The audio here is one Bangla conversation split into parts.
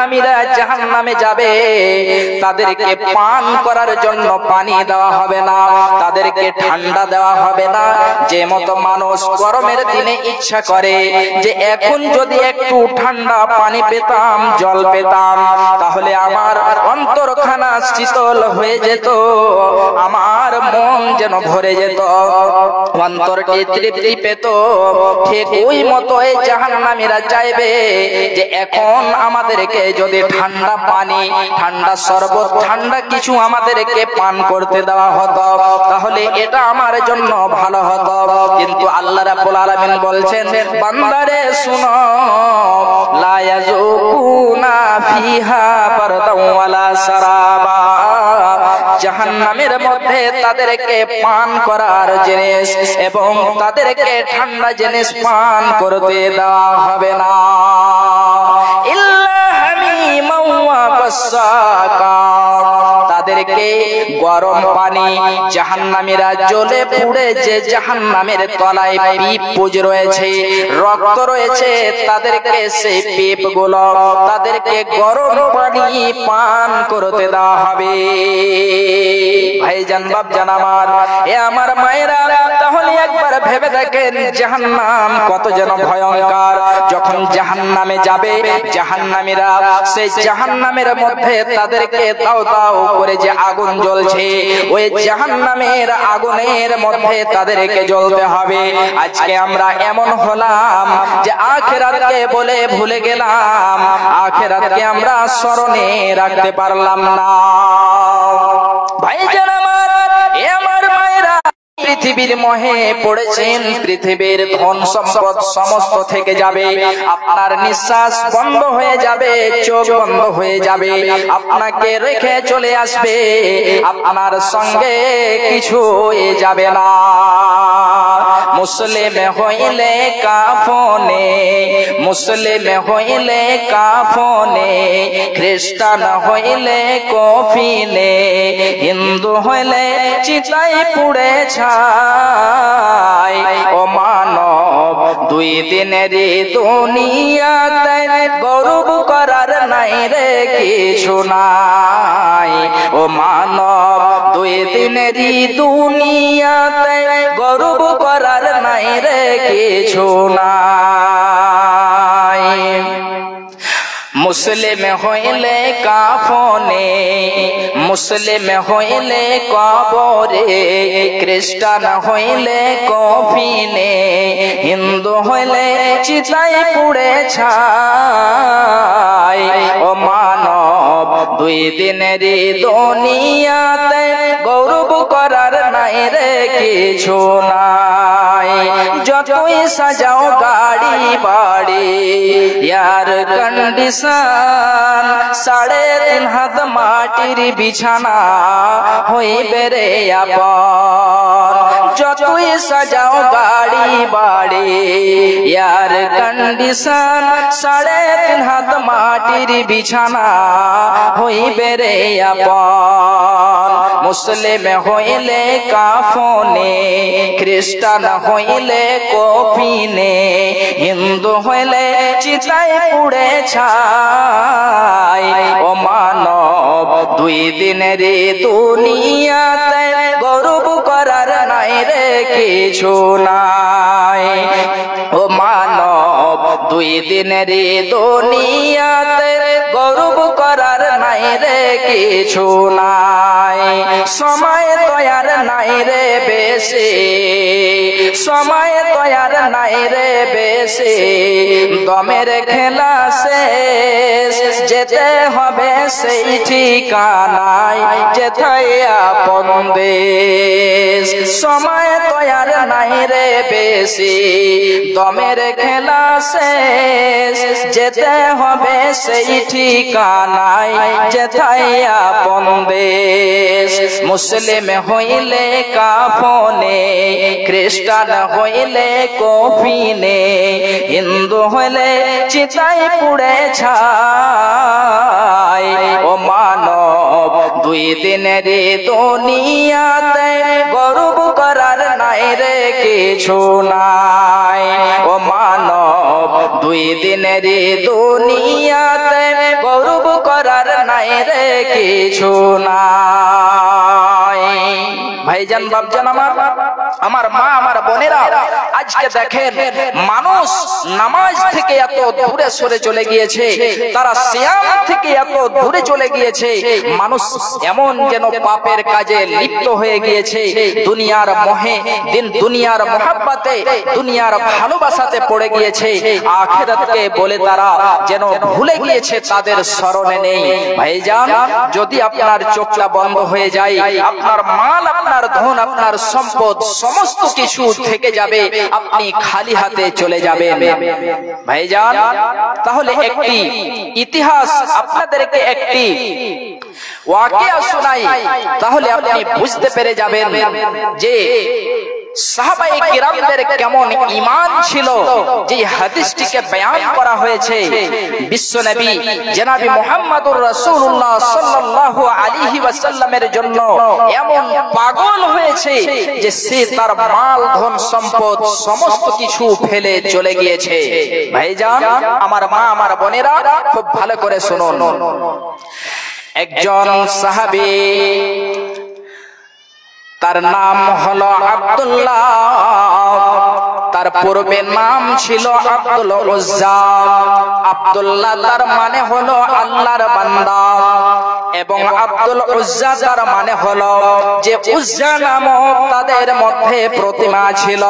জাহান্নামীরা জাহান্নামে যাবে, তাদেরকে পান করার জন্য পানি দেওয়া হবে না, তাদেরকে ঠান্ডা দেওয়া হবে না। যে মতো মানুষ গরমের দিনে ইচ্ছা করে যে এখন যদি একটু ঠান্ডা পানি পেতাম, জল পেতাম, তাহলে আমার অন্তরখানা শীতল হয়ে যেত, আমার মন যেন ভরে যেত, অন্তরটি তৃপ্তি পেত। ঠিক ওই মতো এই জাহান্নামীরা চাইবে যে এখন আমাদেরকে যদি ঠান্ডা পানি, ঠান্ডা শরবত, ঠান্ডা কিছু আমাদেরকে পান করতে দেওয়া হতো, তাহলে এটা আমার জন্য ভালো হতো। কিন্তু আল্লাহ রাব্বুল আলামিন বলছেন, বান্দারে শুনো, লা ইয়াযুকুনা ফিহা বারদাও ওয়ালা সারাবা, জাহান্নামের মধ্যে তাদেরকে পান করার জিনিস এবং তাদেরকে ঠান্ডা জিনিস পান করতে দেওয়া হবে না। ইল্লা হামিমান ওয়া গাসসাকা, তাদেরকে গরম পানি, জাহান্নামীরা জ্বলে পুড়ে যে জাহান্নামের তলায় পিপ পুজ রয়েছে, রক্ত রয়েছে, তাদেরকে সেই পিপগুলো তাদেরকে গরম পানি পান করতে দেওয়া হবে। ভাইজান, বাপজান আমার, এ আমার মায়েরা, তাহলে একবার ভেবে দেখেন জাহান্নাম কত যেন ভয়ঙ্কর। যখন জাহান্নামে যাবে জাহান্নামীরা, সেই জাহান্নামের মধ্যে তাদেরকে দাও দাও করে যে আগুন জ্বলছে, ওই জাহান্নামের আগুনের মধ্যে তাদেরকে জ্বলতে হবে। আজকে আমরা এমন হলাম যে আখিরাতকে বলে ভুলে গেলাম, আখিরাতকে আমরা স্মরণে রাখতে পারলাম না। ভাইজান আমার, এ আমার মায়েরা, পৃথিবীর মোহে পড়েছেন, পৃথিবীর ধন সম্পদ সমস্ত থেকে যাবে, আপনার নিঃশ্বাস বন্ধ হয়ে যাবে, চোখ বন্ধ হয়ে যাবে, আপনাকে রেখে চলে আসবে, আপনার সঙ্গে কিছু যাবে না। মুসলিম হইলে কাফনে, মুসলিম হইলে কাফনে, খ্রিস্টান হইলে কফিনে, হিন্দু হইলে চিতায় পুড়ে ছাই। ও মানব, দুই দিনের দুনিয়াতে গৌরব করার নাই রে কিছু নাই। ও মানব, দুই দিনের দুনিয়াতে গৌরব করার নাই রে কিছু নাই। মুসলিম হইলে কাফনে, মুসলিম হইলে কবরে, খ্রিস্টান হইলে কফিনে, হিন্দু হইলে চিতায় পুড়ে ছাই। ও মানব, দুই দিনের দুনিয়াতে গৌরব করার নাই রে কিছু নাই। যতই সাজাও গাড়ি বাড়ি, এয়ার কন্ডিশন, 3.5 হাত মাটির বিছানা হইবে রে আপন। যতই সাজাও গাড়ি বাড়ি, এয়ার কন্ডিশন, 3.5 হাত মাটির বিছানা হইবে রে আপন। মুসলিম হইলে কাফনে, খ্রিস্টান হইলে কফিনে, হিন্দু হইলে চিতায় পুড়ে ছাই। ও মানব, দুই দিনের দুনিয়াতে গৌরব করার নাই রে কিছু নাই। ও মানব, দুই দিনের দুনিয়াতে গৌরব করার নাই রে কিছু নাই। সময় তৈয়ার নাই রে বেশি, সময় তৈয়ার নাই রে বেশি, দমের খেলা শেষ, যেতে হবে সেই ঠিকানায়, যেথায় আপন দেশ। সময় তৈয়ার নাই রে বেশি, দমের খেলা শেষ, যেতে হবে সেই ঠিকানায়, যেথায় আপন দেশ। মুসলিম হইলে কাফনে, খ্রিস্টান হইলে কফিনে, হিন্দু হইলে চিতায় পুড়ে ছাই। ও মানব, দুই দিনের দুনিয়াতে গৌরব করার নাই রে কিছু নাই। ও মানব, দুই দিনের দুনিয়াতে গৌরব নাই রে কিছু নাই। ভাইজান বাপজান আমার মা আমার বোনেরা, আজকে দেখেন মানুষ নামাজ থেকে এত দূরে সরে চলে গিয়েছে, তারা সিয়াম থেকে এত দূরে চলে গিয়েছে, মানুষ এমন যেন পাপের কাজে লিপ্ত হয়ে গিয়েছে, দুনিয়ার মোহে, দুনিয়ার মোহাব্বতে, দুনিয়ার ভালোবাসাতে পড়ে গিয়েছে, আখিরাতকে বলে তারা যেন ভুলে গিয়েছে, তাদের স্মরণে নেই। ভাইজান, যদি আপনার চোখটা বন্ধ হয়ে যায়, আপনার মাল, আপনার ধন, আপনার সম্পদ সমস্ত কিছু থেকে যাবে, আপনি খালি হাতে চলে যাবেন। ভাইজান, তাহলে একটি ইতিহাস আপনাদেরকে, একটি ওয়াকিয়া শোনাই, তাহলে আপনি বুঝতে পেরে যাবেন যে সাহাবায়ে কিরামদের কেমন ঈমান ছিল। যে হাদিসটিকে বয়ান করা হয়েছে বিশ্বনবী জনাবে মুহাম্মদুর রাসূলুল্লাহ সাল্লাল্লাহু আলাইহি ওয়াসাল্লামের জন্য এমন পাগল হয়েছে যে সে তার মাল, ধন, সম্পদ সমস্ত কিছু ফেলে চলে গিয়েছে। ভাইজান, আমার মা আমার বোনেরা, খুব ভালো করে শুনুন। একজন সাহাবী, তার নাম হলো আব্দুল্লাহ, তার পূর্বে নাম ছিল আব্দুল উজ্জা। আব্দুল্লাহ তার মানে হলো আল্লাহর বান্দা, এবং আব্দুল উজ্জা তার মানে হলো যে উজ্জা নামক তাদের মধ্যে প্রতিমা ছিল,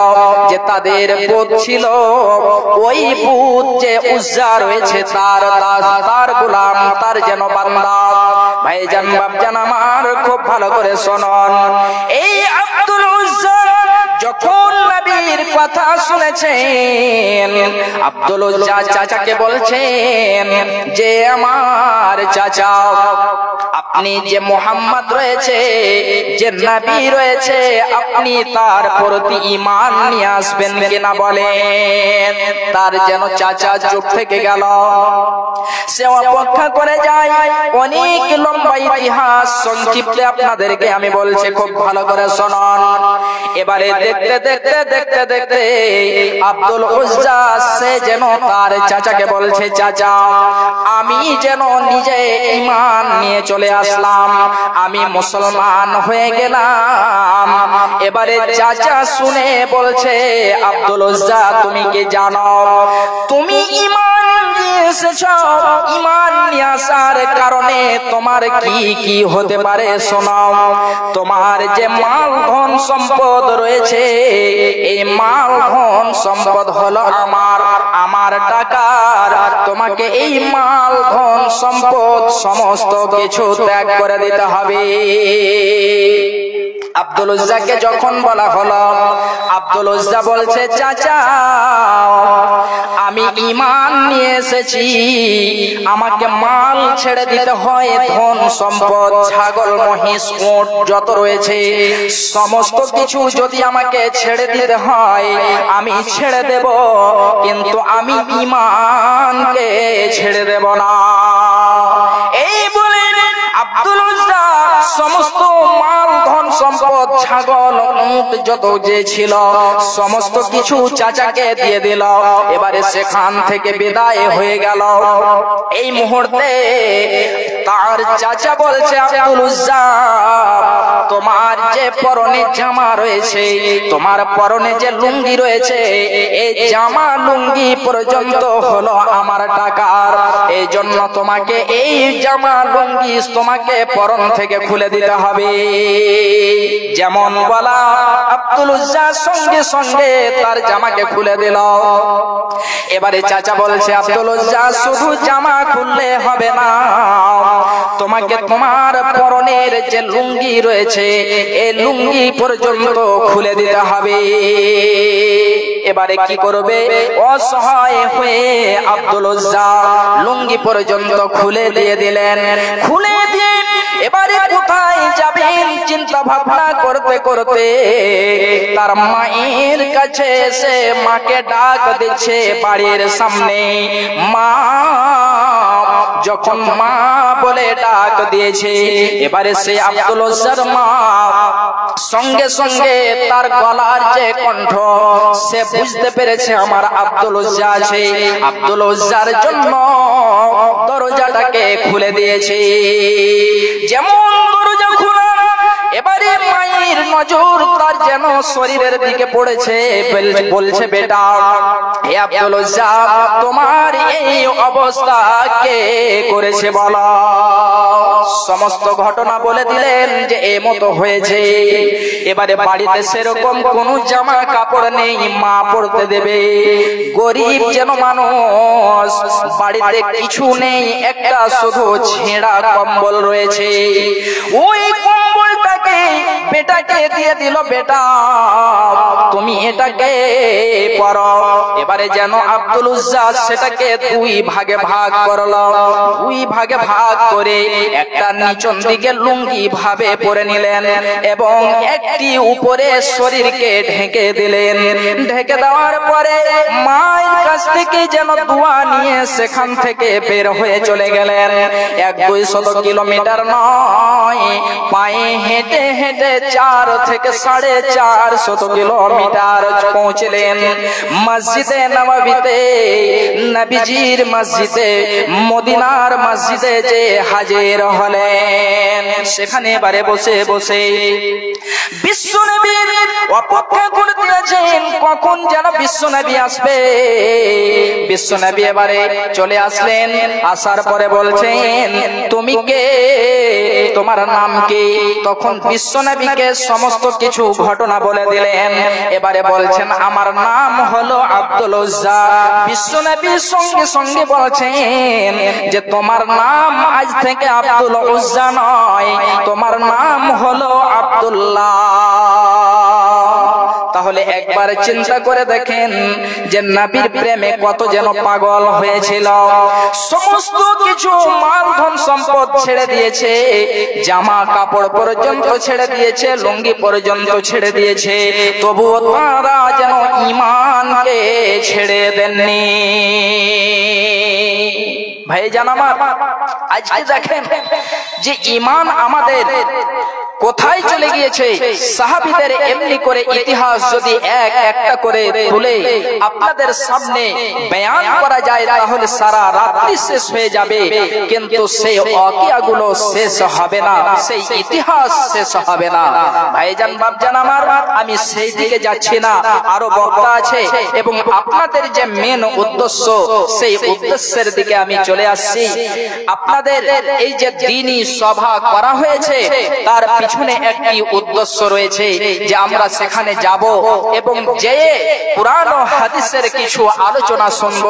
যে তাদের বুত ছিল, ওই বুত যে উজ্জা রয়েছে তার দাস, তার গোলাম, তার যেন বান্দা। ভাইজান বাপজান আমার, খুব ভালো করে শুনুন। এই আব্দুল উজ্জা যখন নবীর কথা শুনেছেন, আব্দুল উজ্জা চাচাকে বলছেন যে আমার চাচা, আপনি যে মুহাম্মদ রয়েছে, যে নবী রয়েছে, আপনি তার প্রতি ঈমান নিয়ে আসবেন কিনা বলেন। তার যেন চাচা চুপ থেকে গেল, সে অপেক্ষা করে যায়। অনেক লম্বা ইতিহাস, সংক্ষিপ্তে আপনাদেরকে আমি বলছি, খুব ভালো করে শুনুন। এবারে দেখতে দেখতে দেখতে দেখতে আব্দুল উজ্জা সে যেন তার চাচাকে বলছে, চাচা আমি যেন নিজে ঈমান নিয়ে চলে আসলাম, আমি মুসলমান হয়ে গেলাম। এবারে চাচা শুনে বলছে, আব্দুল উজ্জা তুমি কি জানো, তুমি ঈমান নিয়ে এসেছো, ঈমান নিয়ে আসার কারণে তোমার কি কি হতে পারে শোনাও। তোমার যে মাল, ধন, সম্পদ রয়েছে, এই মাল, ধন, সম্পদ হলো আমার টাকার। তোমাকে এই মাল, ধন, সম্পদ সমস্ত কিছু ত্যাগ করে দিতে হবে। আব্দুল উজ্জাকে যখন বলা হলো, আব্দুল উজ্জা বলছে, চাচা আমি ঈমান নিয়ে এসেছি, আমাকে মাল ছেড়ে দিতে হয়, ধন সম্পদ, ছাগল, মহিষ, উট যত রয়েছে সমস্ত কিছু যদি আমাকে ছেড়ে দিতে হয় আমি ছেড়ে দেব, কিন্তু আমি ঈমানকে ছেড়ে দেব না। এই বলে আব্দুল উজ্জা সমস্ত মাল, ধন, সম্পদ, ছাগল, উট যত যে ছিল সমস্ত কিছু চাচাকে দিয়ে দিল। এবারে সেখান থেকে বিদায় হয়ে গেল। এই মুহূর্তে তার চাচা বলছে, আব্দুল উজ্জা তোমার যে পরনে জামা রয়েছে, তোমার পরনে যে লুঙ্গি রয়েছে, এই জামা লুঙ্গি পর্যন্ত হলো আমার টাকার। এই জন্য তোমাকে এই জামা লুঙ্গি তোমাকে পরন থেকে খুলে দিতে হবে। যেমন বলা, আব্দুল উজ্জা সঙ্গে সঙ্গে তার জামাকে খুলে দিল। এবারে চাচা বলছে, আব্দুল উজ্জা শুধু জামা খুললে হবে না, তোমাকে তোমার পরনের যে লুঙ্গি রয়েছে এই লুঙ্গি পর্যন্ত খুলে দিতে হবে। এবারে কি করবে, অসহায় হয়ে আব্দুল উজ্জা লুঙ্গি পর্যন্ত খুলে দিয়ে দিলেন। খুলে দিয়ে এবারে কোথায় যাবেন চিন্তা ভাবনা করতে করতে তার মায়ের কাছে এসে মাকে ডাক দিচ্ছে বাড়ির সামনে। মা, যখন মা বলে ডাক দিয়েছে, এবারে সে আব্দুল উজ্জার মা সঙ্গে সঙ্গে তার গলার যে কণ্ঠ, সে বুঝতে পেরেছে আমার আব্দুল উজ্জা আছে। আব্দুল উজ্জার জন্য দরজাটাকে খুলে দিয়েছে। যেমন দরজা খোলা, এবারে মায়ের নজর তার যেন শরীরের দিকে পড়েছে। বলছে, বেটা হে আব্দুল উজ্জা, তোমার এই অবস্থা কে করেছে বলো। সমস্ত ঘটনা বলে দিলেন যে এ মতো হয়েছে। এবারে বাড়িতে সেরকম কোন জামা কাপড় নেই, মা পড়তে দেবে। গরিব যেন মানুষ, বাড়িতে কিছু নেই, একটা শুধু ছেঁড়া কম্বল রয়েছে। ওই কম্বলটাকে বেটাকে দিয়ে দিল, বেটা তুমি এটাকে পরো। এবারে যেন আব্দুল উজ্জা সেটাকে দুই ভাগে ভাগ করলো। দুই ভাগে ভাগ করে একটা নিচন দিকে লুঙ্গি ভাবে পরে নিলেন এবং একটি উপরে শরীরকে ঢেকে দিলেন। ঢেকে দেওয়ার পরে মায়ের কাছ থেকে যেন দোয়া নিয়ে সেখান থেকে বের হয়ে চলে গেলেন। 100-200 কিলোমিটার নয়, পায়ে হেঁটে হেঁটে 4 থেকে 450 কিলোমিটার পৌঁছলেন মসজিদে নববীতে, নবীজির মসজিদে, মদিনার মসজিদে যে হাজির হলেন। সেখানে এবারে বসে বসে বিশ্বনবীর অপেক্ষা করতে আছেন, কখন যেন বিশ্বনবী আসবে। বিশ্বনবী এবারে চলে আসলেন। আসার পরে বলছেন, তুমি কে, তোমার নাম কি? তখন বিশ্বনবীকে সমস্ত কিছু ঘটনা বলে দিলেন। এবারে বলছেন, আমার নাম হলো আব্দুল উজ্জা। বিশ্বনবী সঙ্গে সঙ্গে বলছেন যে তোমার নাম আজ থেকে আব্দুল উজ্জা নয়, তোমার নাম হলো আব্দুল্লাহ। তাহলে একবার চিন্তা করে দেখেন যে নবীর প্রেমে কত যেন পাগল হয়েছিল। সমস্ত কিছু মাল ধন সম্পদ ছেড়ে দিয়েছে, জামা কাপড় পর্যন্ত ছেড়ে দিয়েছে, লুঙ্গি পর্যন্ত ছেড়ে দিয়েছে, তবুও তারা যেন ঈমানকে ছেড়ে দেননি। ভাইজান আমার, আজকে দেখেন যে ঈমান আমাদের কোথায় চলে গিয়েছে। সাহাবীদের এমনি করে ইতিহাস যদি এক একটা করে তুলে আপনাদের সামনে বয়ান করা যায়, তাহলে সারা রাত্রি শেষ হয়ে যাবে, কিন্তু সেই ওয়াকিয়াগুলো শেষ হবে না, সেই ইতিহাস শেষ হবে না। ভাইজান বাপজান আমার, আমি সেই দিকে যাচ্ছি না, আরো বক্তা আছে এবং আপনাদের যে মেন উদ্দেশ্য, সেই উদ্দেশ্যের দিকে আমি চলে আসছি। আপনাদের এই যে দ্বীনি সভা করা হয়েছে, তার পিছনে একটি উদ্দেশ্য রয়েছে যে আমরা সেখানে যাব এবং যে কুরআন ও হাদিসের কিছু আলোচনা শুনব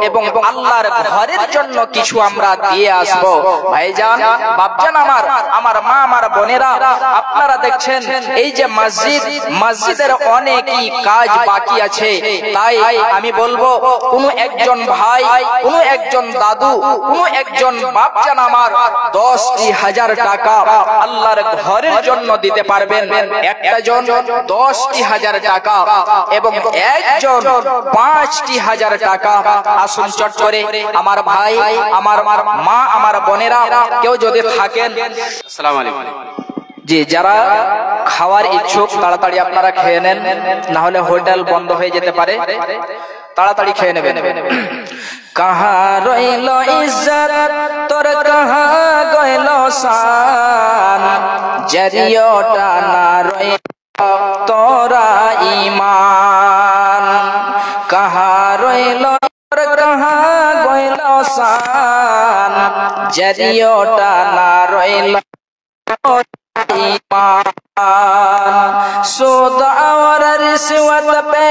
এবং আল্লাহর ঘরের জন্য কিছু আমরা দিয়ে আসব। ভাইজান বাপজান আমার, আমার মা, আমার বোনেরা, আপনারা দেখছেন এই যে মসজিদের অনেকই কাজ বাকি আছে। তাই আমি বলবো, কোন একজন ভাই, কোন একজন দাদু, কোন একজন বাপজান আমার 10,000 টাকা আল্লাহর ঘরের জন্য দিতে পারবেন। একটা জন 10,000 টাকা এবং একজন 5,000 টাকা। আসুন চট করে আমার ভাই, আমার মা, আমার বোনেরা কেউ যদি থাকেন। আসসালামু আলাইকুম। জি, যারা খাওয়ার ইচ্ছুক তাড়াতাড়ি আপনারা খেয়ে নেন, না হলে হোটেল বন্ধ হয়ে যেতে পারে। তাড়াতাড়ি খেয়ে নেবেন। কাহা রইল ইজ্জত তোর, কাহা গইল শান, জরিয়টা না রইল তোরা ঈমান। কাহা রইল তোর, কাহা গইল শান, জরিয়টা না রইল ঈমান। সুদ और रिश्वत पे,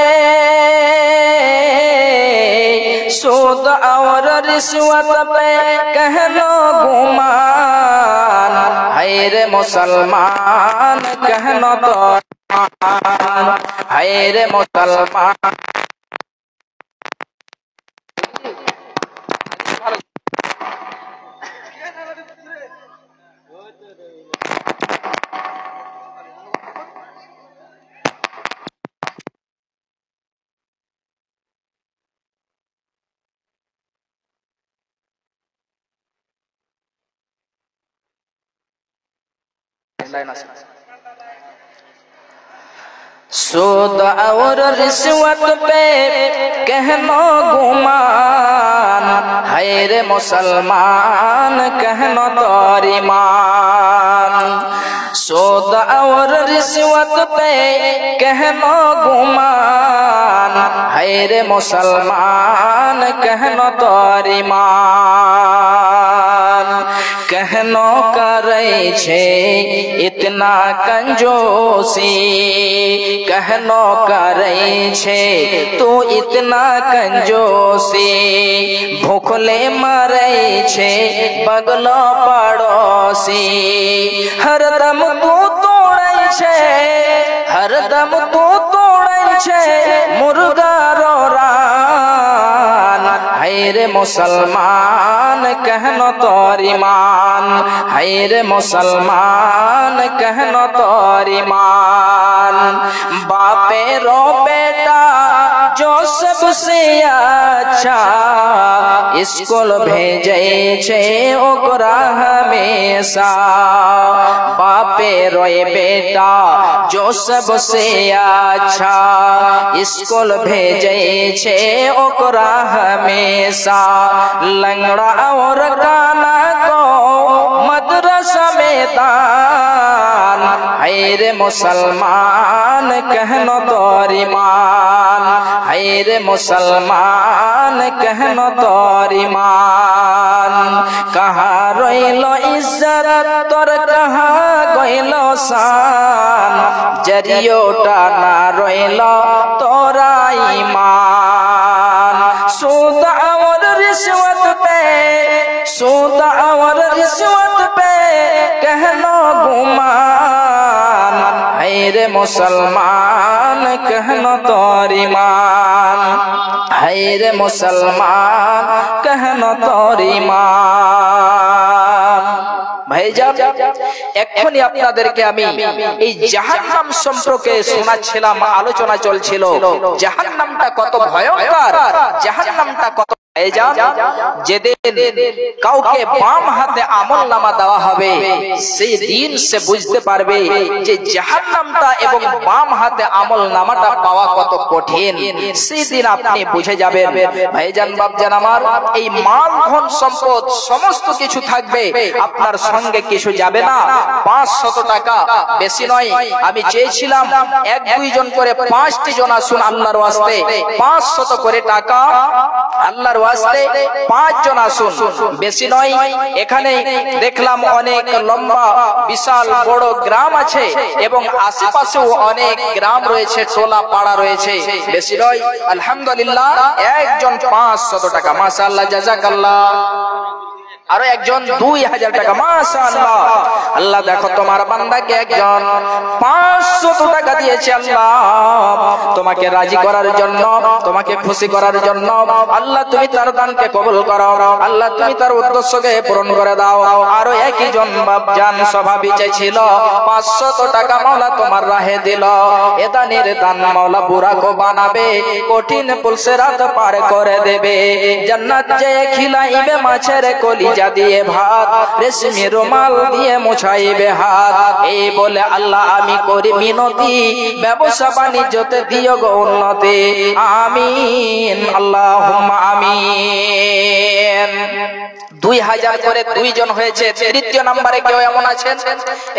सूद और रिश्वत पे कहनो गुमान, है रे मुसलमान कहनो तो है रे मुसलमान। सूद और रिश्वत पे कहनो गुमान, है रे मुसलमान कहनो तोर ईमान। सूद और रिश्वत पे कहनो गुमान, है रे मुसलमान कहनो तोर ईमान। कहनो करे छे इतना कंजूसी, कहनो करे छे तू इतना कंजूसी। भूखले मरे छे बगलो पड़ोसी, हरदम तू तोड़े छे, हरदम तू तोड़े छे मुर्गा रो रान। है रे मुसलमान कहनो तोर ईमान, है रे मुसलमान कहनो तोर ईमान। बापे रो बेटा जो सबसे अच्छा, स्कूल भेजे छे ओकरा हमेशा। बापे रोए बेटा जो सबसे अच्छा, स्कूल भेजे छे ओकरा हमेशा। लंगड़ा और काना को मदरसा में दान, है रे मुसलमान कहनो तोर ईमान, है रे मुसलमान कहनो तोर ईमान। कहाँ रोइलो इज्जत तोर कहाँ गइलो शान, जरियोटा ना रोइलो तोरा ईमान। सूद और रिश्वत पे, सूद और रिश्वत पे कहनो गुमान, है रे मुसलमान कहनो तोर ईमान, है रे मुसलमान कहनो तोर ईमान। ভাইজান এখনই আপনাদেরকে আমি এই জাহান্নাম সম্পর্কে শোনাচ্ছিলাম, আলোচনা চলছিল জাহান্নামটা কত ভয়ঙ্কর, জাহান্নামটা কত। যেদিন কাউকে বাম হাতে আমলনামা দেওয়া হবে সেই দিন সে বুঝতে পারবে যে জাহান্নামটা এবং বাম হাতে আমলনামাটা পাওয়া কত কঠিন। সেই দিন আপনি বুঝে যাবেন। ভাইজান বাপজান আমার, এই মাল ধন সম্পদ সমস্ত কিছু থাকবে, আপনার সঙ্গে কিছু যাবে না। 500 টাকা বেশি নয়, আমি চেয়েছিলাম 1-2 জন করে 5টি জন আসুন আল্লাহর ওয়াস্তে, 500 করে টাকা আল্লাহর ওয়াস্তে 5 জন আসুন, বেশি নয়। এখানে দেখলাম অনেক লম্বা বিশাল বড় গ্রাম আছে এবং আশেপাশেও অনেক গ্রাম রয়েছে, টোলা পাড়া রয়েছে, বেশি নয়। আলহামদুলিল্লাহ একজন 500 টাকা, মাশাআল্লাহ, জাযাকাল্লাহ। আরো একজন 2000 টাকা, মাশাআল্লাহ। আল্লাহ দেখো তোমার বান্দাকে একজন 500 টাকা দিয়েছে আল্লাহ তোমাকে রাজি করার জন্য, তোমাকে খুশি করার জন্য। আল্লাহ তুমি তার দানকে কবুল করো, আল্লাহ তুমি তার উদ্দেশ্যকে পূরণ করে দাও। আরো একজন বাপজান স্বভাবই চাইছিল 500 টাকা মাওলা তোমার রাহে দিল। এ দানের দান মাওলা বুড়াকো বানাবে, কঠিন পুলসে রাত পার করে দেবে। জান্নাত যে খিলাইবে মাছের কলিজা দিয়ে ভাত, রেশমি রুমাল দিয়ে মুছাইবে হাত। এই বলে আল্লাহ আমি করি মিনতি, ব্যবসা বাণিজ্যতে দিও গো উন্নতি। আমিন আল্লাহুম্মা আমিন। 2000 করে 2 জন হয়েছে। তৃতীয় নম্বরে কেউ এমন আছেন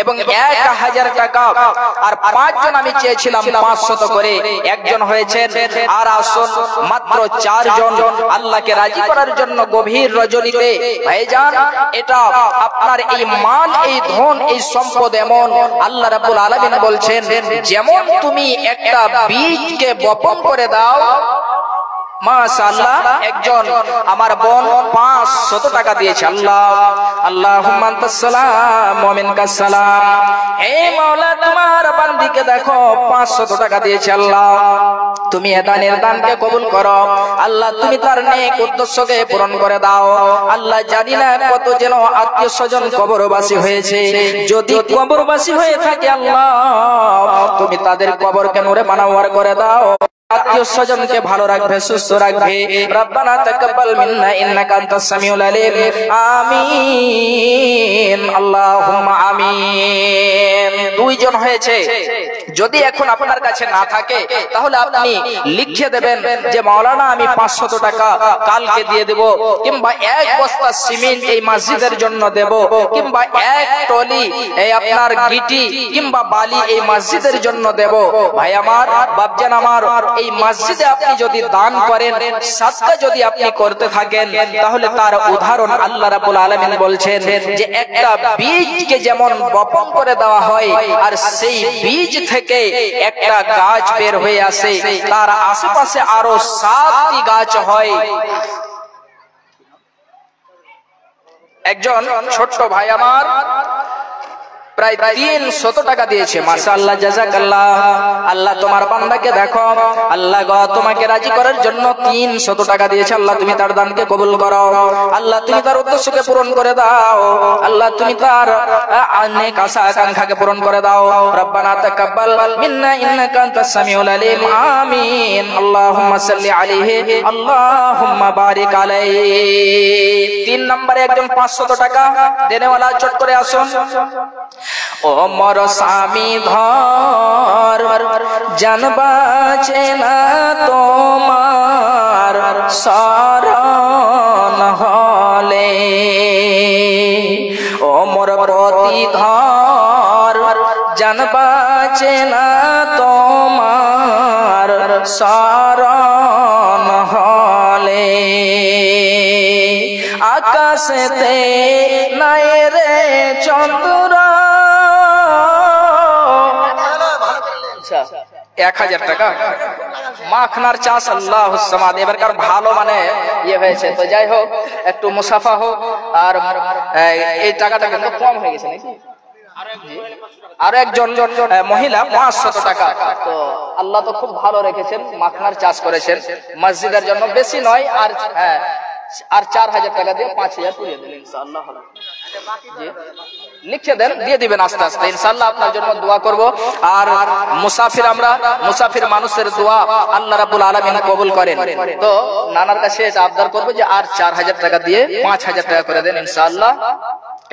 এবং 1000 টাকা আর 5 জন আমি চেয়েছিলাম 500 করে, একজন হয়েছেন। আর আসুন মাত্র 4 জন আল্লাহকে রাজি করার জন্য গভীর রজনীতে। ভাইজান এটা আপনার এই মাল, এই ধন, এই সম্পদ এমন, আল্লাহ রাব্বুল আলামিন বলছেন যেমন তুমি একটা বীজকে বপন করে দাও, মাশাআল্লাহ একজন আমার বোন 500 টাকা দিয়েছে। আল্লাহ আল্লাহুম্মা আনতাস সালাম ওয়া মিনকাস সালাম। হে মাওলা তোমার বান্দিকে দেখো 500 টাকা দিয়েছে। আল্লাহ তুমি এ দানের দানকে কবুল করো, আল্লাহ তুমি তার নেক উদ্দেশ্যকে পূরণ করে দাও। আল্লাহ জানি না কত যেন আত্মীয় স্বজন কবরবাসী হয়েছে, যদি কবরবাসী হয়ে থাকে আল্লাহ তুমি তাদের কবরকে নূরে মানওয়ার করে দাও। আত্মীয় স্বজনকে ভালো রাখবে, সুস্থ রাখবে। রব্বানা তাকাব্বাল মিন্না ইন্নাকা আনতাস সামিউল আলিম। আমিন আল্লাহুম্মা আমিন। 2 জন হয়েছে, যদি এখন আপনার কাছে না থাকে তাহলে আপনি লিখে দেবেন যে মাওলানা আমি 500 টাকা কালকে দিয়ে দেব, কিংবা 1 বস্তা সিমেন্ট এই মসজিদের জন্য দেব, কিংবা 1 টলি এই আপনার গিটি কিংবা বালি এই মসজিদের জন্য দেব। ভাই আমার, বাপজান আমার, এই মসজিদে আপনি যদি দান করেন, সাদকা যদি আপনি করতে থাকেন, তাহলে তার উদাহরণ আল্লাহ রাব্বুল আলামিন বলছেন যে একটা বীজকে যেমন বপন করে দেওয়া হয় আর সেই বীজ থেকে একটা গাছ বের হয়ে আসে, তার আশেপাশে আরো 7টি গাছ হয়। একজন ছোট্ট ভাই আমার প্রায় 300 টাকা দিয়েছে। মাশাআল্লাহ, জাযাকাল্লাহ। আল্লাহ তোমার বান্দাকে দেখো, আল্লাহ গো তোমাকে রাজি করার জন্য 300 টাকা দিয়েছে। আল্লাহ তুমি তার দানকে কবুল করো, আল্লাহ তুমি তার উদ্দেশ্যকে পূরণ করে দাও, আল্লাহ তুমি তার নেক আশা আকাঙ্ক্ষাকে পূরণ করে দাও। রব্বানা তাকাব্বাল মিন্না ইন্নাকা আনতাস সামিউল আলিম। আমিন। আল্লাহুম্মা সাল্লি আলাইহি, আল্লাহুম্মা বারিক আলাইহি। 3 নম্বরে একজন 500 টাকা দেনেওয়ালা, চট করে আসুন। ও মোর স্বামী ধর, জানবাছে না তোমার শরণ হলে। ও মোর প্রতি ধর, জানবাছে না তোমার শরণ হলে। আকাশেতে নাই রে চন্দ্র, 1000 টাকা মাখনার চাষ। আল্লাহ সামাদ। এবারকার ভালো মানে ইয়ে হয়েছে, তো যাই হোক একটু মুসাফা হোক। আর এই টাকাটা কিন্তু কম হয়ে গেছে নাকি? আর একজন মহিলা 500 টাকা। তো আল্লাহ তো খুব ভালো রেখেছেন, মাখনার চাষ করেছেন মসজিদের জন্য, বেশি নয়। আর হ্যাঁ, আর 4000 টাকা দিয়ে 5000 পুরিয়ে দেন ইনশাআল্লাহ। লিখে দেন, দিয়ে দিবেন আস্তে আস্তে ইনশাআল্লাহ। আপনার জন্য দোয়া করব। আর মুসাফির, আমরা মুসাফির মানুষের দোয়া আল্লাহ রাব্বুল আলামিন কবুল করেন। তো নানার কাছে এটা আবদার করব যে আর 4000 টাকা দিয়ে 5000 টাকা করে দেন ইনশাআল্লাহ।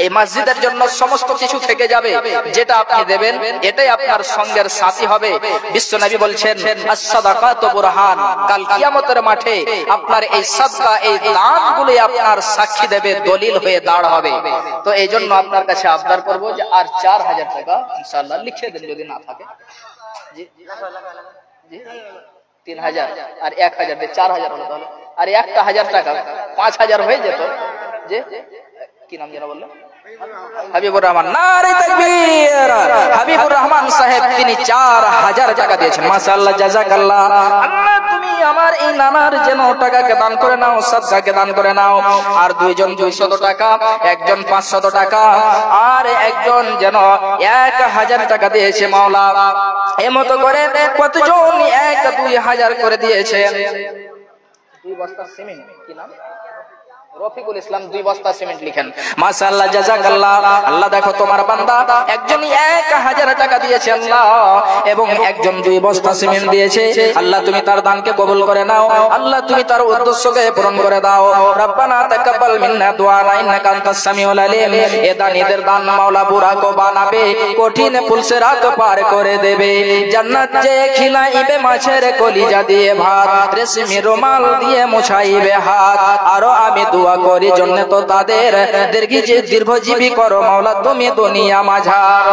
এই মসজিদের জন্য সমস্ত কিছু থেকে যাবে, যেটা আপনি দেবেন এটাই আপনার সঙ্গের সাথী হবে। বিশ্বনবী বলছেন আস-সাদাকাতু বুরহান, কাল কিয়ামতের মাঠে আপনার এই সাদকা, এই দানগুলো আপনার সাক্ষী দেবে, দলিল হয়ে দাঁড় হবে। তো এই জন্য আপনার কাছে আবদার করব যে আর 4000 টাকা ইনশাআল্লাহ লিখে দেন যদি না থাকে। জি জি 3000 আর 1000 দিয়ে 4000 হলো, তাহলে আর একটা 1000 টাকা 5000 হয়ে যেত। যে কি নাম যেন বললেন? হাবিবুর রহমান। নারে তাকবীর। হাবিবুর রহমান সাহেব তিনি 4000 টাকা দিয়েছেন। মাশাআল্লাহ, জাযাকাল্লাহ। আল্লাহ তুমি আমার এই নানার যেন টাকাকে দান করে নাও, সাদকাকে দান করে নাও। আর দুইজন 200 টাকা, একজন 500 টাকা, আর একজন যেন 1000 টাকা দিয়েছে মাওলা। এমতো করে কতজন 1-2000 করে দিয়েছে। 2 বস্তা সিমেন্ট, কি নাম? রফিকুল ইসলাম 2 বস্তা সিমেন্ট লিখেন। মাশাআল্লাহ, জাযাকাল্লাহ। আল্লাহ দেখো তোমার বান্দা একজন 1000 টাকা দিয়েছে আল্লাহ, এবং একজন 2 বস্তা সিমেন্ট দিয়েছে। আল্লাহ তুমি তার দানকে কবুল করে নাও, আল্লাহ তুমি তার উদ্দেশ্যকে পূরণ করে দাও। রব্বানা তাকাব্বাল মিন্না দুআনা ইন্নাকা আনতাস সামিউল আলিম। এ দানীদের দান মাওলা বুড়াকো বানাবে, কঠিন পুলসেরাত পার করে দেবে। জান্নাত যে খিলাইবে মাছের কলিজা দিয়ে ভাত, রেশমি রুমাল দিয়ে মুছাইবে হাত। আরো আমি দোয়া করি জন্য তো তাদের দীর্ঘজীবী করো মাওলা তুমি দুনিয়া মাঝার।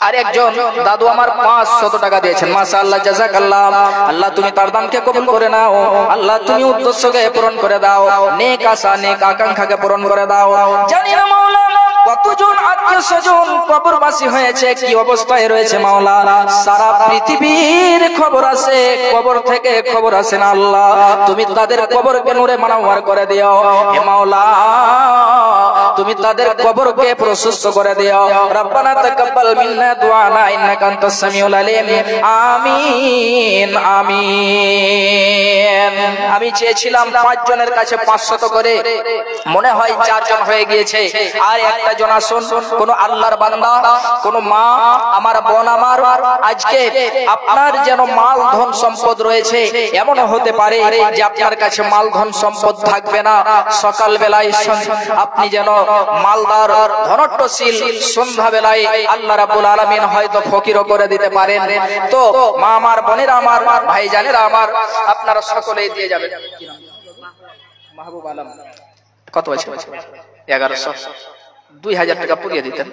আর একজন দাদু আমার 500 টাকা দিয়েছেন। মাশাআল্লাহ, জাযাকাল্লাহ। আল্লাহ তুমি তার দানকে কবুল করে নাও, আল্লাহ তুমি উদ্দেশ্যকে পূরণ করে দাও, নেক আশা নেক আকাঙ্ক্ষাকে পূরণ করে দাও। জানি না মাওলা কতজন আত্মীয় স্বজন কবরবাসী হয়েছে, কি অবস্থায় রয়েছে মাওলা। সারা পৃথিবীর খবর আছে, কবর থেকে খবর আছে না আল্লাহ। তুমি তাদের কবরকে নূরে মানওয়ার করে দিও হে মাওলা, তুমি তাদের কবরকে প্রশস্ত করে দিও। রব্বানা তাকাব্বাল মিন্না দুআনা ইন্নাকা আনতাস সামিউল আলিম। আমিন আমিন। আমি চেয়েছিলাম 5 জনের কাছে 500 করে, মনে হয় 4 জন হয়ে গিয়েছে। আর একটা জন আসুন, কোন আল্লাহর বান্দা, কোন মা আমার, বোন আমার, আজকে আপনার যেন মাল ধন সম্পদ রয়েছে, এমন হতে পারে যে আপনার কাছে মাল ধন সম্পদ থাকবে না। সকাল বেলায় আপনি যেন মালদার ধনট্টশীল সন্ধ্যাবেলায় আল্লাহ রাব্বুল আলামিন হয়তো ফকিরও করে দিতে পারেন। তো মা আমার, বোনেরা আমার, ভাইজানেরা আমার, আপনারা সকলেই দিয়ে যাবেন। মাহবুব আলম কত আছে? 1100, 2000 টাকা পুড়িয়ে দিতেন।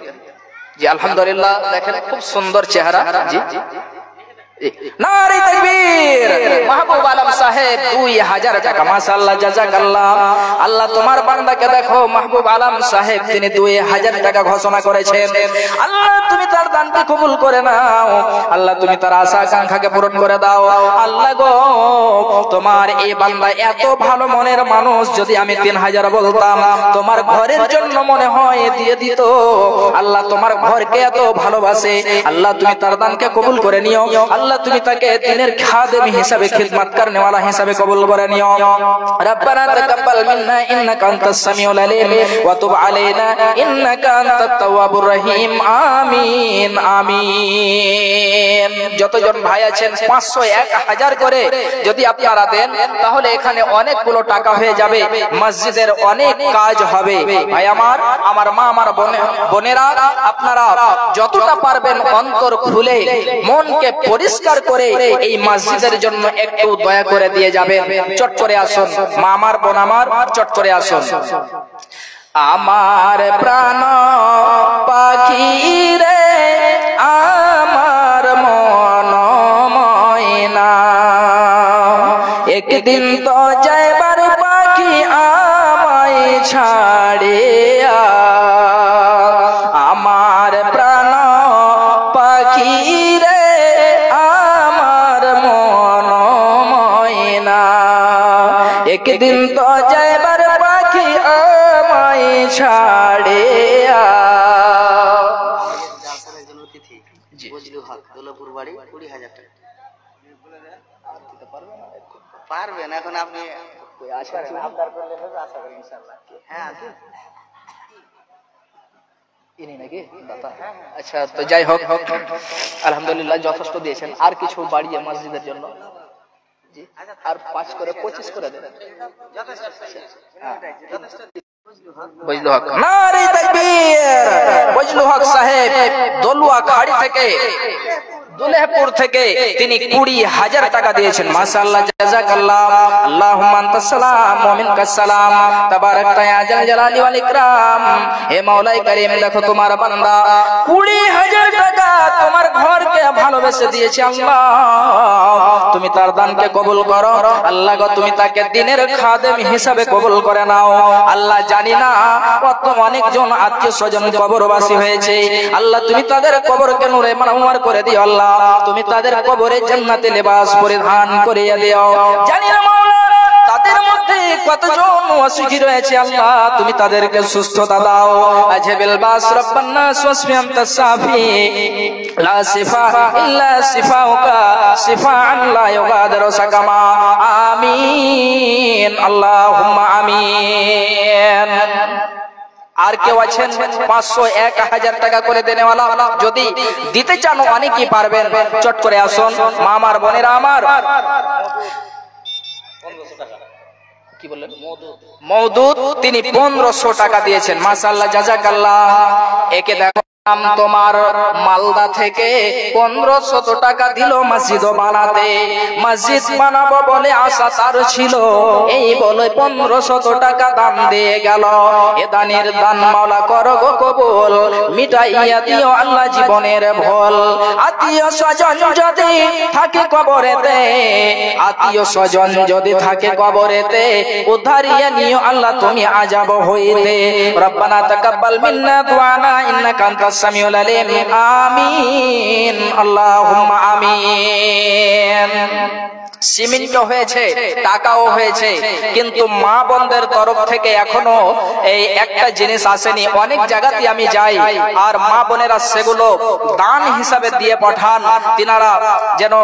জি আলহামদুলিল্লাহ, দেখেন খুব সুন্দর চেহারা। জি নারে তাকবীর। মাহবুব আলম সাহেব 2000 টাকা, মাশাআল্লাহ, জাযাকাল্লাহ। আল্লাহ তোমার বান্দাকে দেখো, মাহবুব আলম সাহেব তিনি 2000 টাকা ঘোষণা করেছেন। আল্লাহ তুমি তার দানকে কবুল করে নাও, আল্লাহ তুমি তার আশা আকাঙ্ক্ষাকে পূরণ করে দাও। আল্লাহ গো, তোমার এই বান্দা এত ভালো মনের মানুষ, যদি আমি 3000 বলতাম তোমার ঘরের জন্য মনে হয় দিয়ে দিত। আল্লাহ তোমার ঘরকে এত ভালোবাসে, আল্লাহ তুমি তার দানকে কবুল করে নিও। আল্লাহ তুমি তাকে দিনের খাদেম হিসাবে, খিদমত করনে ওয়ালা হিসাবে কবুল করে নিও। রব্বানা তাকাব্বাল মিন্না ইন্নাকা আনতাস সামিউল আলিম ওয়া তুব আলাইনা ইন্নাকা আনতাত তাওয়াবুর রহিম। আমিন আমিন। যতজন ভাই আছেন 500, 1000 করে যদি আপনারা দেন তাহলে এখানে অনেকগুলো টাকা হয়ে যাবে, মসজিদের অনেক কাজ হবে। ভাই আমার, আমার মা, আমার বোনেরা, আপনারা যতটা পারবেন অন্তর খুলে, মনকে পরিষ্কার করে এই মসজিদের জন্য একটু দয়া করে দিয়ে যাবেন। চট করে আসুন মা আমার, বোন আমার, চট করে আসুন। আমার প্রাণ পাখি রে, আমার মন ময়না, একদিন তো যাইবার পাখি আমায় ছাড়িয়া। আমার প্রাণ পাখি রে, আমার মন ময়না, একদিন তো যাইবার পাখি আমায় ছাড়িয়া। পারবেন এখন আপনি আচ্ছা, তো যাই হোক, আলহামদুলিল্লাহ যথেষ্ট দিয়েছেন। আর কিছু বাড়িয়ে মসজিদের জন্য আর 5 করে 25 করে দেন। বজলু হক, নারে তাকবীর। বজলু হক সাহেব দলুয়া খাড়ি থেকে, দুলেহপুর থেকে তিনি 20,000 টাকা দিয়েছেন। মাশাআল্লাহ, জাযাকাল্লাহ। আল্লাহুম্মা আনতাস সালাম ওয়া মিনকাস সালাম, তাবারাকতা ইয়া জাল জালালি ওয়াল ইকরাম। হে মাওলাই কারীম, দেখো তোমার বান্দা 20,000 টাকা তোমার ঘরকে ভালোবেসে দিয়েছে। আল্লাহ তুমি তার দানকে কবুল করো। আল্লাহ গো, তুমি তাকে দিনের খাদেম হিসাবে কবুল করে নাও। আল্লাহ জানি না কত অনেকজন আত্মীয় স্বজন কবরবাসী হয়েছে, আল্লাহ তুমি তাদের কবরকে নূরে মানওয়ার করে দিও। আল্লাহ তুমি তাদের কবরে জান্নাতে লিবাস পরিধান করিয়ে দিও। জানি না মাওলা তাদের মধ্যে কতজন অসুখী রয়েছে, আল্লাহ তুমি তাদেরকে সুস্থতা দাও। আজহাবিল বাস রব্বান নাস ওয়াসফি আনতাস সাফি, লা শিফা ইল্লা শিফাউকা, শিফাআন লা ইউগাদিরু সাকামা। আমিন, আল্লাহুম্মা আমিন। আর কেউ আছেন 500, 1000 টাকা করে দেনেওয়ালা? যদি দিতে চান অনেকেই পারবেন, চট করে আসুন মা আমার, বোনেরা আমার। কি বললেন? মওদুদ, তিনি 1500 টাকা দিয়েছেন। মাশাআল্লাহ, জাযাকাল্লাহ। একে দেখো তোমার মালদা থেকে 1500 টাকা দিল মসজিদ বানাতে। মসজিদ বানাবো বলে আশা তার ছিল, এই বলে 1500 টাকা দান দিয়ে গেল। এ দানের দান মাওলা করো গো কবুল, মিটাইয়া দিও আল্লাহ জীবনের ভুল। আত্মীয় স্বজন যদি থাকে কবরেতে, আত্মীয় স্বজন যদি থাকে কবরেতে, উদ্ধারিয়া নিও আল্লাহ তুমি আযাব হইতে। রব্বানা তাকাব্বাল মিন্না দুআনা ইন্নাকা আনতাস সামিউল আলিম। আমিন, আল্লাহুম্মা আমিন। সিমেন্ট হয়েছে, টাকাও হয়েছে, কিন্তু মা বোনদের তরফ থেকে এখনো এই একটা জিনিস আসেনি। অনেক জায়গাতে আমি যাই আর মা বোনেরা সেগুলো দান হিসাবে দিয়ে পাঠান, তিনারা যেন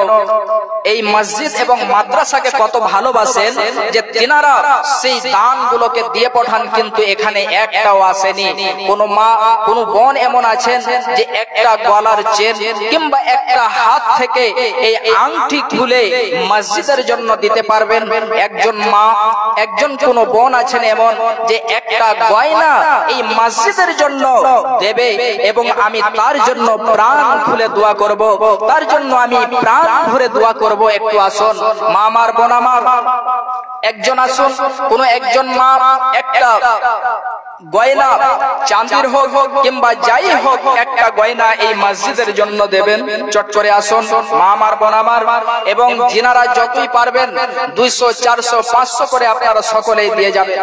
এই মসজিদ এবং মাদ্রাসাকে কত ভালোবাসেন যে তিনারা সেই দানগুলোকে দিয়ে পাঠান, কিন্তু এখানে একটাও আসেনি। কোন মা কোন বোন এমন আছেন যে একটা গলার চেন কিংবা একটা হাত থেকে এই আংটি খুলে মসজিদের জন্য দিতে পারবেন? একজন মা একজন কোন বোন আছেন এমন যে একটা গয়না এই মসজিদের জন্য দেবে, এবং আমি তার জন্য প্রাণ খুলে দোয়া করব, তার জন্য আমি প্রাণ ভরে দোয়া করব। একটু আসুন মা আমার, বোন আমার, একজন আসুন, কোন একজন মা একটা গয়না চাঁদির হোক কিংবা যাই হোক একটা গয়না এই মসজিদের জন্য দেবেন। চট করে আসুন মা আমার, বোন আমার, এবং যিনারা যতই পারবেন 200, 400, 500 করে আপনারা সকলেই দিয়ে যাবেন।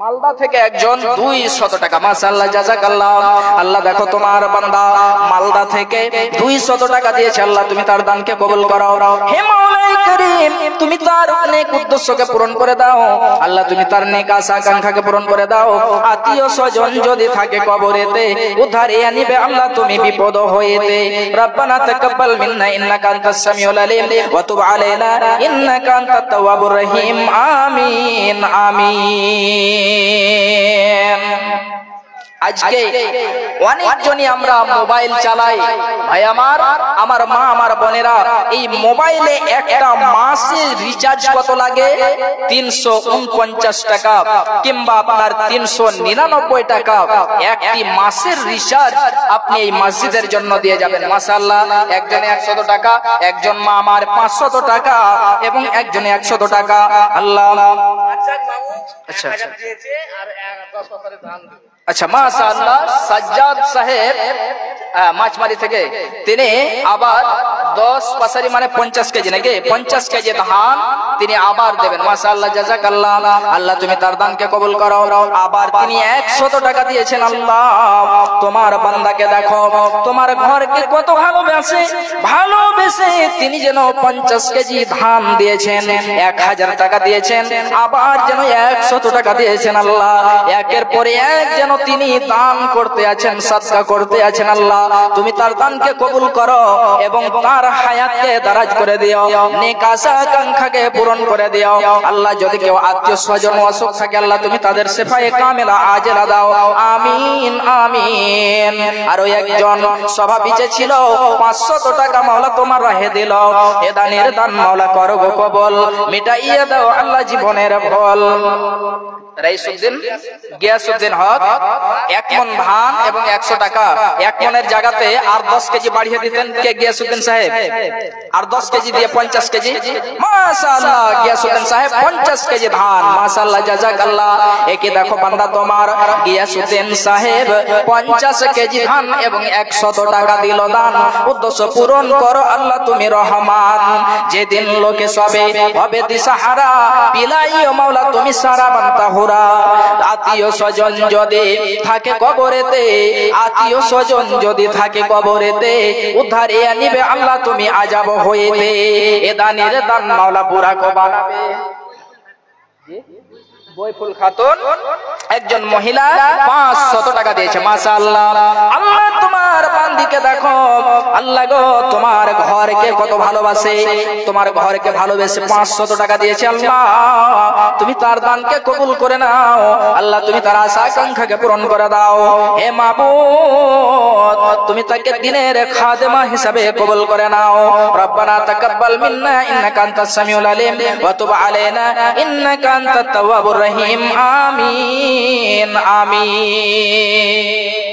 মালদা থেকে একজন 200 টাকা, মাশাআল্লাহ, জাযাকাল্লাহ। আল্লাহ দেখো তোমার বান্দা মালদা থেকে 200 টাকা দিয়েছে। আল্লাহ তুমি তার দানকে কবুল করো। হে মাওলাই করিম, তুমি তার নেক উদ্দেশ্যকে পূরণ করে দাও। আল্লাহ তুমি তার নেক আশা আকাঙ্ক্ষাকে পূরণ করে দাও। আত্মীয় স্বজন যদি থাকে কবরেতে উদ্ধারে আনিবে আল্লাহ তুমি বিপদ হইতে। রব্বানা তাকাব্বাল মিন্না ইন্নাকা আনতাস সামিউল আলিম ওয়া তুব আলাইনা ইন্নাকা আনতাত তাওয়াবুর রহিম। আমিন আমিন। আজকে অনেকজনই আমরা মোবাইল চালাই ভাই আমার, আমার মা আমার বোনেরা, এই মোবাইলে একটা মাসের রিচার্জ কত লাগে? 349 টাকা কিংবা আপনার 399 টাকা। একটি মাসের রিচার্জ আপনি এই মসজিদের জন্য দিয়ে যাবেন। মাশাআল্লাহ, একজনে 100 টাকা, একজন মা আমার 500 টাকা এবং একজনে 100 টাকা। আল্লাহ আচ্ছা আচ্ছা মাশাআল্লাহ, সাজ্জাদ সাহেব মাছমারি থেকে তিনি আবার 10 পাসারি মানে 50 কেজি নাকি 50 কেজি ধান তিনি আবার দেবেন। মাশাআল্লাহ, জাযাকাল্লাহ। আল্লাহ তুমি তার দানকে কবুল করো। আবার তিনি 100 টাকা দিয়েছেন। আল্লাহ তোমার বান্দাকে দেখো, তোমার ঘরকে কত ভালোবেসে তিনি যেন 50 কেজি ধান দিয়েছেন, 1000 টাকা দিয়েছেন, আবার যেন 100 টাকা দিয়েছেন। আল্লাহ একের পরে এক যেন তিনি দান করতে আছেন, সাদকা করতে আছেন। আল্লাহ তুমি তার দানকে কবুল করো এবং তার হায়াতকে দারাজ করে দিও, নেক আশা আকাঙ্ক্ষাকে পূরণ করে দিও। আল্লাহ যদি কেউ আত্মীয় স্বজন অসুখ থাকে আল্লাহ তুমি তাদের শিফায়ে কামিলা আজেলা দাও। আমিন আমিন। আর ওই একজন সভাপিছে ছিল 500 টাকা মাওলা তোমার রাহে দিল, এ দানের দান মাওলা করো গো কবুল, মিটাইয়ে দাও আল্লাহ জীবনের ভুল। রাইসুদ্দিন গিয়াসউদ্দিন হক 1 মণ ধান এবং 100 টাকা, 1 মণের জায়গাতে আর 10 কেজি বাড়িয়ে দিতেন কে? গিয়াসউদ্দিন সাহেব। আর 10 কেজি দিয়ে 50 কেজি। মাশাআল্লাহ, গিয়াসউদ্দিন সাহেব 50 কেজি ধান। মাশাআল্লাহ, জাযাকাল্লাহ। একে দেখো বান্দা তোমার গিয়াসউদ্দিন সাহেব 50 কেজি ধান এবং 100 টাকা দিল দান। উদ্দেশ্য পূরণ করো আল্লাহ তুমি রহমান। যেদিন লোকে সবে হবে দিশাহারা বিলাইও মাওলা তুমি সারা বান্তা হুরা। আত্মীয় স্বজন যদি থাকে কবরেতে, আত্মীয় স্বজন যদি থাকে কবরেতে উদ্ধারে আনিবে আল্লাহ তুমি আজাব হইতে। এ দানের দান মাওলা পুরা কো বানাবে। বয়ফুল খাতুন একজন মহিলা 500 টাকা দিয়েছে। মাশাআল্লাহ, আল্লাহ তোমার বান্দিকে দেখো, আল্লাহ গো তোমার ঘরকে কত ভালোবাসে, তোমার ঘরকে ভালোবেসে 500 টাকা দিয়েছে। আল্লাহ তুমি তার দানকে কবুল করে নাও। আল্লাহ তুমি তার আশা আকাঙ্ক্ষাকে পূরণ করে দাও। হে মাবুদ তুমি তাকে দিনের খাদেমা হিসাবে কবুল করে নাও। রব্বানা তাকাব্বাল মিন্না ইন্নাকা আনতাস সামিউল আলিম ওয়া তুব আলাইনা ইন্নাকা আনতাত তাওয়াবুর রহিম। আমিন আমিন।